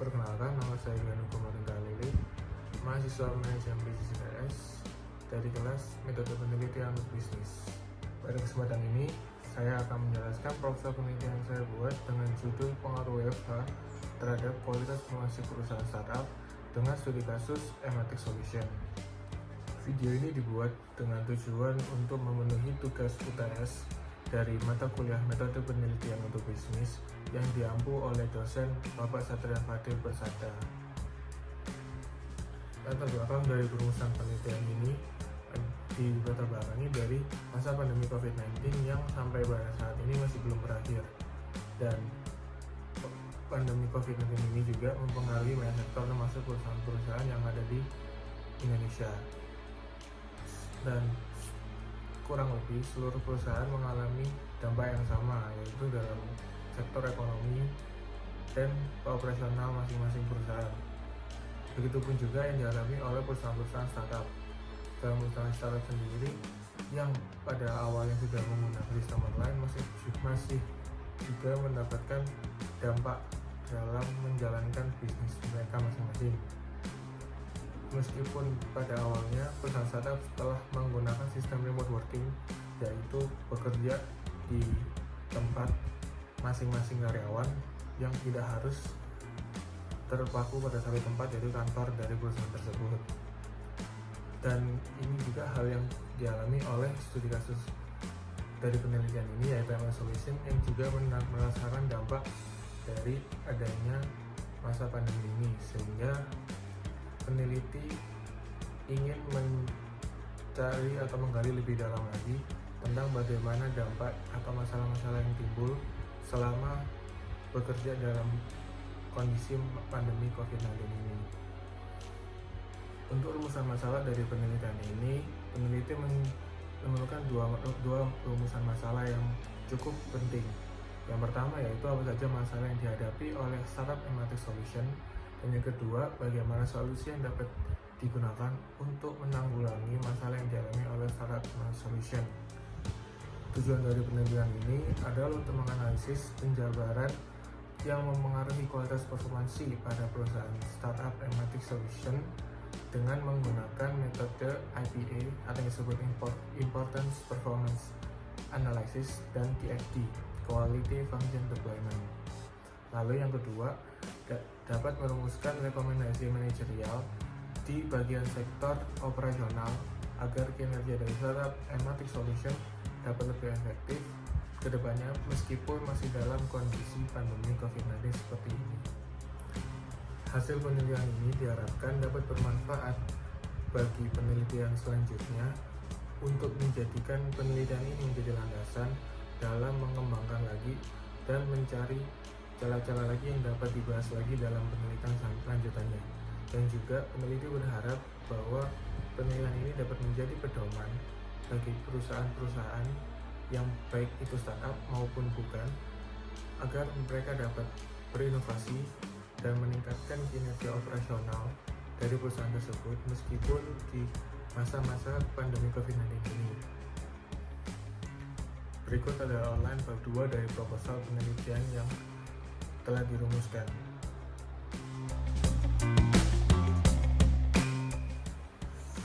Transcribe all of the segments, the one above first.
Perkenalkan, nama saya Ganu Komarudin Khalili, mahasiswa manajemen bisnis ITS dari kelas metode penelitian untuk bisnis. Pada kesempatan ini, saya akan menjelaskan proposal penelitian saya buat dengan judul pengaruh WFH terhadap kualitas informasi perusahaan startup dengan studi kasus Ematic Solution. Video ini dibuat dengan tujuan untuk memenuhi tugas UTS dari mata kuliah metode penelitian untuk bisnis yang diampu oleh dosen Bapak Satria Fadil Persada. Latar belakang dari perumusan penelitian ini dilatar belakangi dari masa pandemi COVID-19 yang sampai pada saat ini masih belum berakhir, dan pandemi COVID-19 ini juga mempengaruhi banyak sektor termasuk perusahaan-perusahaan yang ada di Indonesia, dan kurang lebih seluruh perusahaan mengalami dampak yang sama, yaitu dalam sektor ekonomi dan operasional masing-masing perusahaan. Begitupun juga yang dialami oleh perusahaan-perusahaan startup. Dalam perusahaan startup sendiri yang pada awalnya sudah menggunakan sistem online masih juga mendapatkan dampak dalam menjalankan bisnis mereka masing-masing. Meskipun pada awalnya perusahaan startup telah menggunakan sistem remote working, yaitu bekerja di tempat masing-masing karyawan yang tidak harus terpaku pada satu tempat, yaitu kantor dari perusahaan tersebut. Dan ini juga hal yang dialami oleh studi kasus dari penelitian ini, yaitu Ematic Solution, yang juga merasakan dampak dari adanya masa pandemi ini, sehingga peneliti ingin mencari atau menggali lebih dalam lagi tentang bagaimana dampak atau masalah-masalah yang timbul selama bekerja dalam kondisi pandemi COVID-19 ini. Untuk rumusan masalah dari penelitian ini, peneliti menemukan dua rumusan masalah yang cukup penting. Yang pertama yaitu apa saja masalah yang dihadapi oleh startup Ematic Solution, dan yang kedua, bagaimana solusi yang dapat digunakan untuk menanggulangi masalah yang dialami oleh startup Ematic Solution. Tujuan dari penelitian ini adalah untuk menganalisis penjabaran yang mempengaruhi kualitas performansi pada perusahaan startup Ematic Solution dengan menggunakan metode IPA atau yang disebut Importance Performance Analysis dan QFD, Quality Function Deployment. Lalu yang kedua, dapat merumuskan rekomendasi manajerial di bagian sektor operasional agar kinerja dari startup Ematic Solution dapat lebih efektif ke depannya meskipun masih dalam kondisi pandemi COVID-19 seperti ini. Hasil penelitian ini diharapkan dapat bermanfaat bagi penelitian selanjutnya untuk menjadikan penelitian ini menjadi landasan dalam mengembangkan lagi dan mencari celah-celah lagi yang dapat dibahas lagi dalam penelitian lanjutannya. Dan juga peneliti berharap bahwa penelitian ini dapat menjadi pedoman bagi perusahaan-perusahaan yang baik itu startup maupun bukan, agar mereka dapat berinovasi dan meningkatkan kinerja operasional dari perusahaan tersebut meskipun di masa-masa pandemi COVID-19 ini. Berikut adalah outline bab 2 dari proposal penelitian yang telah dirumuskan.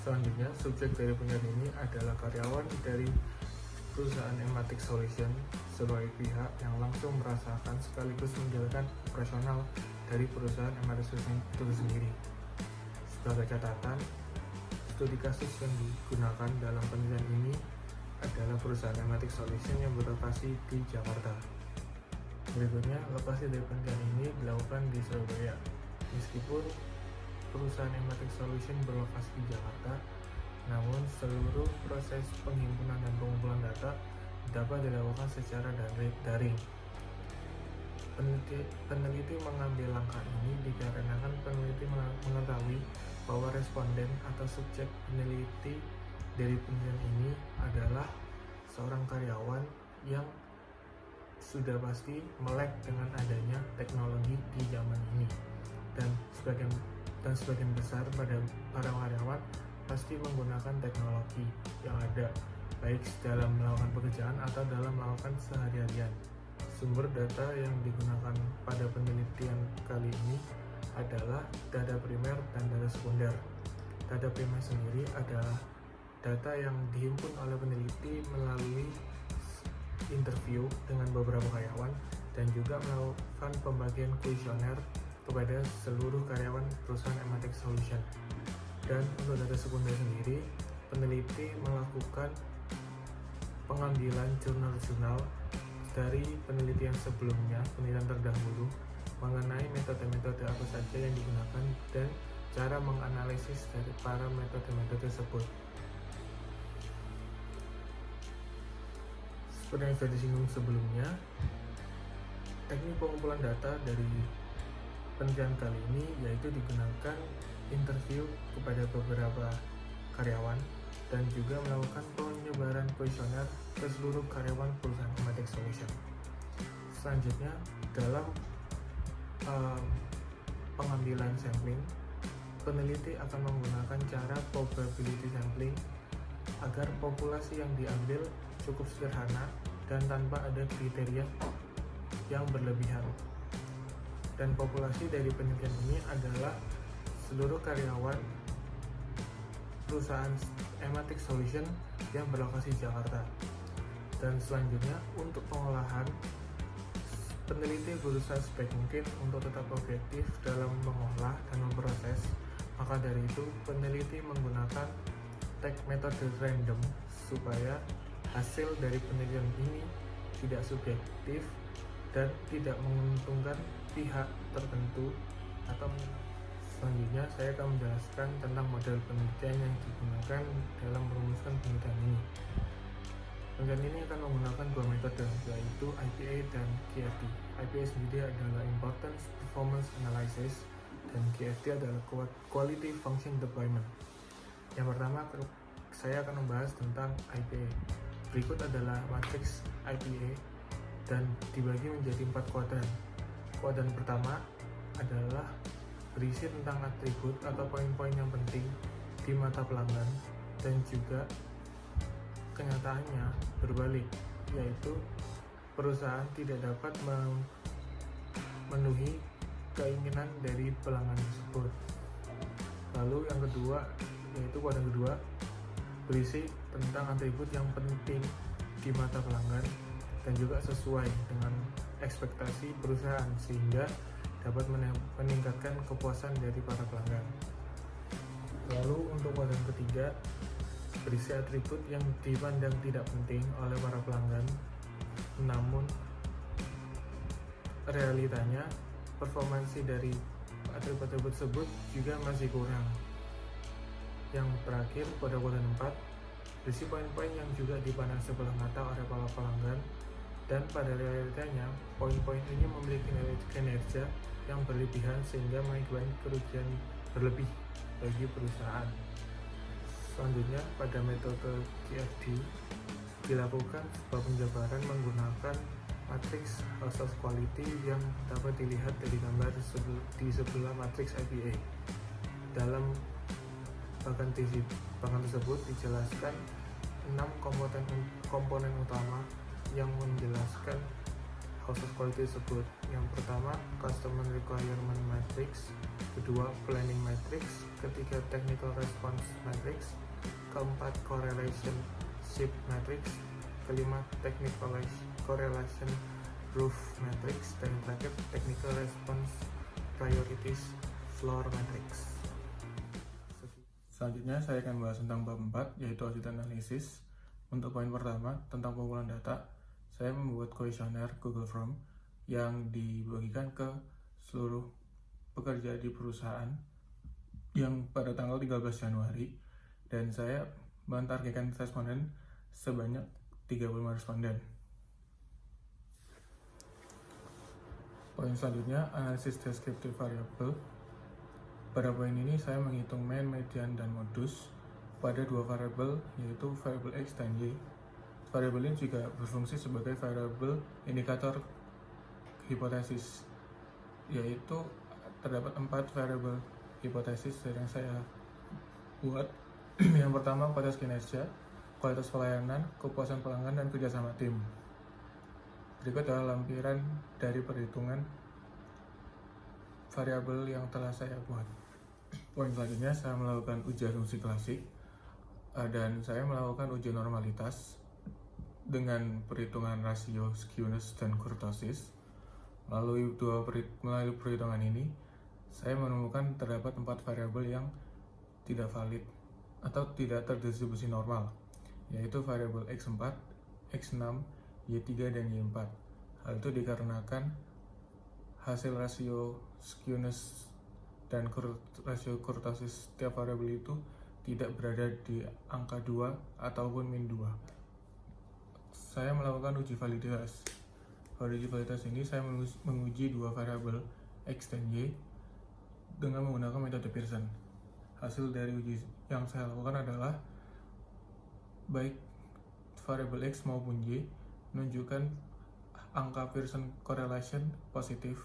Selanjutnya, subjek dari penelitian ini adalah karyawan dari perusahaan Ematic Solution sebagai pihak yang langsung merasakan sekaligus menjalankan operasional dari perusahaan Ematic Solution itu sendiri. Sebagai catatan, studi kasus yang digunakan dalam penelitian ini adalah perusahaan Ematic Solution yang berlokasi di Jakarta. Berikutnya, lokasi dari penelitian ini dilakukan di Surabaya. Meskipun perusahaan Ematic Solution berlokasi di Jakarta, namun seluruh proses penghimpunan dan pengumpulan data dapat dilakukan secara daring. Peneliti mengambil langkah ini dikarenakan peneliti mengetahui bahwa responden atau subjek peneliti dari penelitian ini adalah seorang karyawan yang sudah pasti melek dengan adanya teknologi di zaman ini, dan sebagian besar pada para karyawan pasti menggunakan teknologi yang ada, baik dalam melakukan pekerjaan atau dalam melakukan sehari-harian. Sumber data yang digunakan pada penelitian kali ini adalah data primer dan data sekunder. Data primer sendiri adalah data yang dihimpun oleh peneliti melalui interview dengan beberapa karyawan dan juga melakukan pembagian kuesioner kepada seluruh karyawan perusahaan Ematic Solution. Dan untuk data sekunder sendiri, peneliti melakukan pengambilan jurnal-jurnal dari penelitian sebelumnya, penelitian terdahulu, mengenai metode-metode apa saja yang digunakan dan cara menganalisis dari para metode-metode tersebut. Seperti yang sudah disinggung sebelumnya, teknik pengumpulan data dari penelitian kali ini yaitu digunakan interview kepada beberapa karyawan dan juga melakukan penyebaran kuesioner ke seluruh karyawan perusahaan Ematic Solution. Selanjutnya, dalam pengambilan sampling, peneliti akan menggunakan cara probability sampling agar populasi yang diambil cukup sederhana dan tanpa ada kriteria yang berlebihan. Dan populasi dari penelitian ini adalah seluruh karyawan perusahaan Ematic Solution yang berlokasi di Jakarta. Dan selanjutnya, untuk pengolahan, peneliti berusaha sebaik mungkin untuk tetap objektif dalam mengolah dan memproses. Maka dari itu, peneliti menggunakan metode random supaya hasil dari penelitian ini tidak subjektif dan tidak menguntungkan pihak tertentu. Atau selanjutnya saya akan menjelaskan tentang model penelitian yang digunakan dalam merumuskan penelitian ini. Penelitian ini akan menggunakan dua metode, yaitu IPA dan QFD. IPA sendiri adalah Importance Performance Analysis dan QFD adalah Quality Function Deployment. Yang pertama, saya akan membahas tentang IPA. Berikut adalah matriks IPA dan dibagi menjadi 4 kuadran. Kuadran pertama adalah berisi tentang atribut atau poin-poin yang penting di mata pelanggan, dan juga kenyataannya berbalik, yaitu perusahaan tidak dapat memenuhi keinginan dari pelanggan tersebut. Lalu yang kedua, yaitu kuadran kedua, berisi tentang atribut yang penting di mata pelanggan dan juga sesuai dengan ekspektasi perusahaan sehingga dapat meningkatkan kepuasan dari para pelanggan. Lalu untuk kuadran ketiga, berisi atribut yang dipandang tidak penting oleh para pelanggan, namun realitanya performansi dari atribut tersebut juga masih kurang. Yang terakhir, pada kuadran 4, berisi poin-poin yang juga dipandang sebelah mata oleh para pelanggan, dan pada realitanya poin-poin ini memiliki kinerja yang berlebihan sehingga mengakibatkan kerugian berlebih bagi perusahaan. Selanjutnya, pada metode QFD dilakukan sebuah penjabaran menggunakan matriks House Quality yang dapat dilihat dari gambar di sebelah matriks IPA. Dalam bagan tersebut dijelaskan 6 komponen utama yang menjelaskan House Quality tersebut. Yang pertama, Customer Requirement Matrix, kedua, Planning Matrix, ketiga, Technical Response Matrix, keempat, Correlation Shape Matrix, kelima, Technical Correlation Roof Matrix, dan yang terakhir, Technical Response Priorities Floor Matrix. Selanjutnya saya akan bahas tentang bab 4, yaitu audit analisis. Untuk poin pertama tentang pengumpulan data, saya membuat kuesioner Google Form yang dibagikan ke seluruh pekerja di perusahaan yang pada tanggal 13 Januari, dan saya mentargetkan responden sebanyak 35 responden. Poin selanjutnya, analisis descriptive variable. Pada poin ini saya menghitung mean, median, dan modus pada dua variabel, yaitu variabel X dan Y. Variabel ini juga berfungsi sebagai variabel indikator hipotesis, yaitu terdapat 4 variabel hipotesis yang saya buat. Yang pertama, kualitas kinerja, kualitas pelayanan, kepuasan pelanggan, dan kerjasama tim. Berikut adalah lampiran dari perhitungan variabel yang telah saya buat. Poin selanjutnya, saya melakukan uji asumsi klasik dan saya melakukan uji normalitas dengan perhitungan rasio skewness dan kurtosis. Melalui perhitungan ini, saya menemukan terdapat 4 variabel yang tidak valid atau tidak terdistribusi normal, yaitu variabel X4, X6, Y3, dan Y4. Hal itu dikarenakan hasil rasio skewness dan rasio kurtosis setiap variabel itu tidak berada di angka 2 ataupun min 2. Saya melakukan uji validitas. Pada uji validitas ini saya menguji 2 variabel X dan Y dengan menggunakan metode Pearson. Hasil dari uji yang saya lakukan adalah baik variabel X maupun Y menunjukkan angka Pearson correlation positif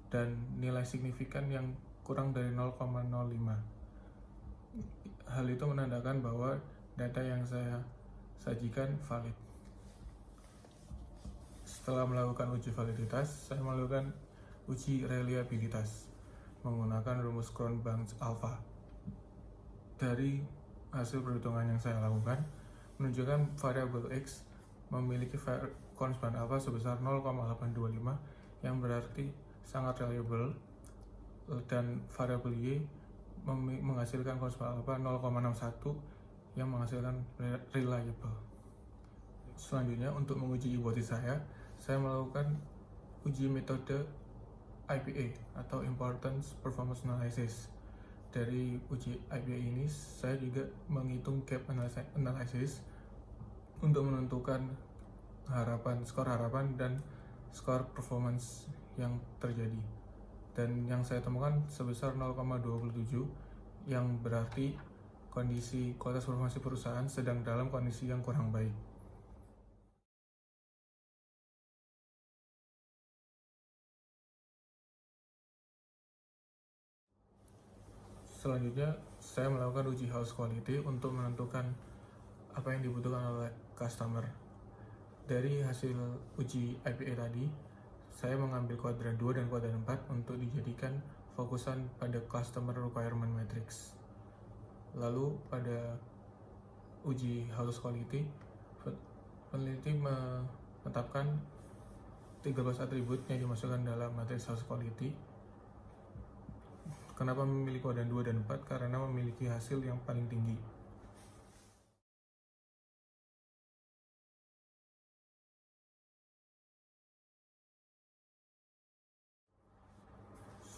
dan nilai signifikan yang kurang dari 0,05. Hal itu menandakan bahwa data yang saya sajikan valid. Setelah melakukan uji validitas, saya melakukan uji reliabilitas menggunakan rumus Cronbach's alpha. Dari hasil perhitungan yang saya lakukan menunjukkan variabel X memiliki Cronbach alpha sebesar 0,825 yang berarti sangat reliable, dan variabel Y menghasilkan Cronbach alpha 0,61 yang menghasilkan reliable. Selanjutnya, untuk menguji hipotesis saya melakukan uji metode IPA atau Importance Performance Analysis. Dari uji IPA ini, saya juga menghitung gap analysis untuk menentukan skor harapan dan skor performance yang terjadi. Dan yang saya temukan sebesar 0,27 yang berarti kondisi kualitas performance perusahaan sedang dalam kondisi yang kurang baik. Selanjutnya, saya melakukan uji house quality untuk menentukan apa yang dibutuhkan oleh customer. Dari hasil uji IPA tadi, saya mengambil kuadran 2 dan kuadran 4 untuk dijadikan fokusan pada customer requirement matrix. Lalu pada uji house quality, peneliti menetapkan 13 atribut yang dimasukkan dalam matriks house quality. Kenapa memilih kuadran 2 dan 4? Karena memiliki hasil yang paling tinggi.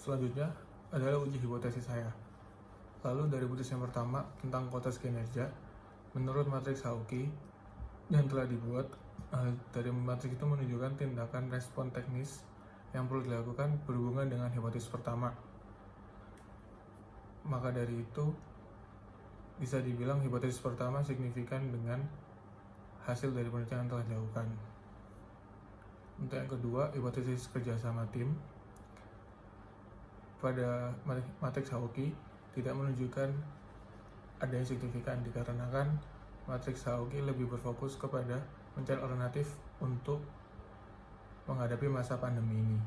Selanjutnya adalah uji hipotesis saya. Lalu dari hipotesis yang pertama tentang kualitas kinerja, menurut matriks Hauki yang telah dibuat, dari matriks itu menunjukkan tindakan respon teknis yang perlu dilakukan berhubungan dengan hipotesis pertama. Maka dari itu bisa dibilang hipotesis pertama signifikan dengan hasil dari penelitian yang telah dilakukan. Untuk yang kedua, hipotesis kerjasama tim. Pada matriks Hauki tidak menunjukkan adanya signifikan dikarenakan matriks Hauki lebih berfokus kepada mencari alternatif untuk menghadapi masa pandemi ini.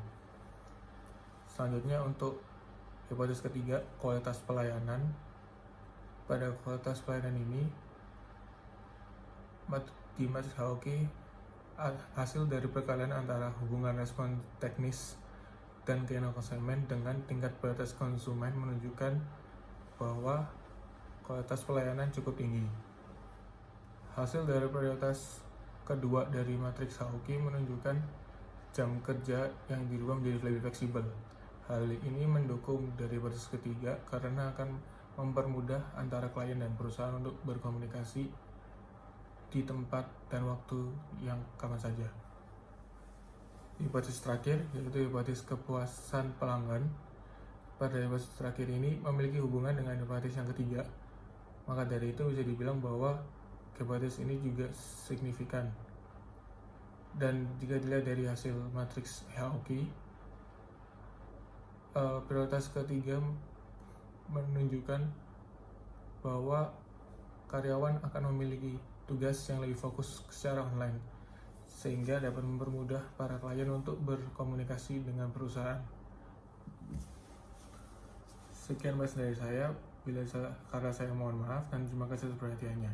Selanjutnya, untuk hipotesis ketiga, kualitas pelayanan. Pada kualitas pelayanan ini, di matriks Hauki, hasil dari perkalian antara hubungan respon teknis dan keinginan konsumen dengan tingkat prioritas konsumen menunjukkan bahwa kualitas pelayanan cukup tinggi. Hasil dari prioritas kedua dari matriks Hauki menunjukkan jam kerja yang dirubah menjadi lebih fleksibel. Hal ini mendukung dari hipotesis ketiga karena akan mempermudah antara klien dan perusahaan untuk berkomunikasi di tempat dan waktu yang kapan saja. Hipotesis terakhir yaitu hipotesis kepuasan pelanggan. Pada hipotesis terakhir ini memiliki hubungan dengan hipotesis yang ketiga. Maka dari itu bisa dibilang bahwa hipotesis ini juga signifikan. Dan jika dilihat dari hasil matriks Hauki, prioritas ketiga menunjukkan bahwa karyawan akan memiliki tugas yang lebih fokus secara online, sehingga dapat mempermudah para klien untuk berkomunikasi dengan perusahaan. Sekian bahas dari saya. Karena saya mohon maaf dan terima kasih atas perhatiannya.